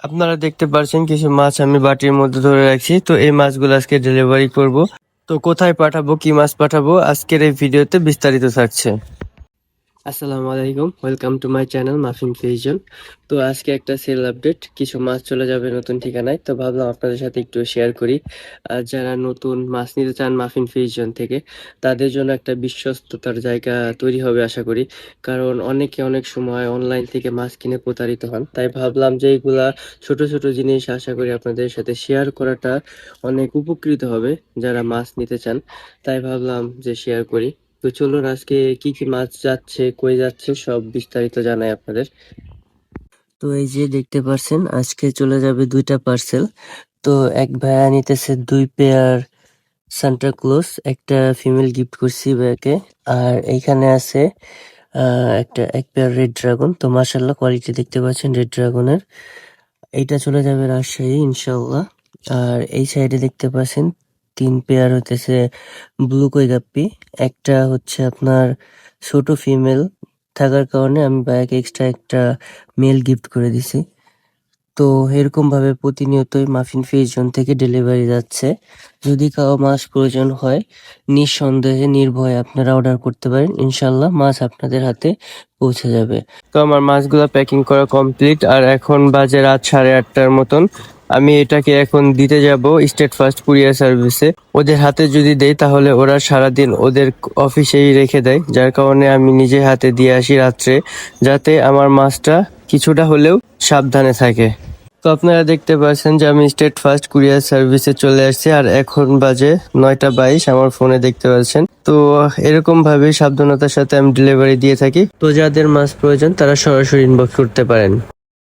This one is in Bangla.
আপনারা দেখতে পাচ্ছেন কিছু মাছ আমি বাটির মধ্যে ধরে রাখছি। তো এই মাছগুলো আজকে ডেলিভারি করব। তো কোথায় পাঠাবো, কি মাছ পাঠাবো, আজকের এই ভিডিওতে বিস্তারিত থাকছে। আসসালামু আলাইকুম, welcome to my channel muffin fusion. তো আজকে একটা সেল আপডেট, কিছু মাছ চলে যাবে নতুন ঠিকানায়। তো ভাবলাম আপনাদের সাথে একটু শেয়ার করি। আর যারা নতুন মাছ নিতে চান মাফিন ফিউশন থেকে, তাদের জন্য একটা বিশ্বস্ততার জায়গা তৈরি হবে আশা করি। কারণ অনেকে অনেক সময় অনলাইন থেকে মাছ কিনে প্রতারিত হন। তাই ভাবলাম যে এইগুলা ছোট ছোট জিনিস আশা করি আপনাদের সাথে শেয়ার করাটা অনেক উপকৃত হবে যারা মাছ নিতে চান। তাই ভাবলাম যে শেয়ার করি। তো চলুন আজকে কি কি মাছ যাচ্ছে, কই যাচ্ছে, সব বিস্তারিত জানাই আপনাদের। তো এই যে দেখতে পাচ্ছেন আজকে চলে যাবে 2টা পার্সেল। তো এক ভাইয়া নিতেছে 2 পেয়ার সান্টা ক্লজ, একটা ফিমেল গিফট করছি ভাইয়াকে। আর এইখানে আছে এক পেয়ার রেড ড্রাগন। তো মাশাআল্লাহ কোয়ালিটি দেখতে পাচ্ছেন রেড ড্রাগনের। এইটা চলে যাবে রাজশাহী ইনশাআল্লাহ। আর এই সাইডে দেখতে পাচ্ছেন 3 পেয়ার হইতেছে ব্লু কই গাপ্পি। একটা হচ্ছে আপনার ছোট ফিমেল থাকার কারণে আমি ভাইয়াকে এক্সট্রা একটা মেল গিফট করে দিছি। তো এরকম ভাবে প্রতিনিয়তই মাফিন ফিশ জোন থেকে ডেলিভারি যাচ্ছে। যদি কারো মাছ প্রয়োজন হয় নিঃসন্দেহে নির্ভয়ে আপনারা অর্ডার করতে পারেন, ইনশাল্লাহ মাছ আপনাদের হাতে পৌঁছে যাবে। তো আমার মাছগুলো প্যাকিং করা কমপ্লিট আর এখন বাজে রাত 8:30টার মতন। আমি এটাকে এখন দিতে যাব স্টেট ফার্স্ট কুরিয়ার সার্ভিসে। ওদের হাতে যদি দেই তাহলে ওরা সারাদিন ওদের অফিসেই রেখে দেয়, যার কারণে আমি নিজে হাতে দিয়ে আসি রাত্রে, যাতে আমার মাছটা কিছুটা হলেও সাবধানে থাকে। তো আপনারা দেখতে পাচ্ছেন যে আমি স্টেট ফার্স্ট কুরিয়ার সার্ভিসে চলে আসছি আর এখন বাজে 9:22, আমার ফোনে দেখতে পাচ্ছেন। তো এরকম ভাবে সাবধানতার সাথে আমি ডেলিভারি দিয়ে থাকি। তো যাদের মাছ প্রয়োজন তারা সরাসরি ইনবক্স করতে পারেন।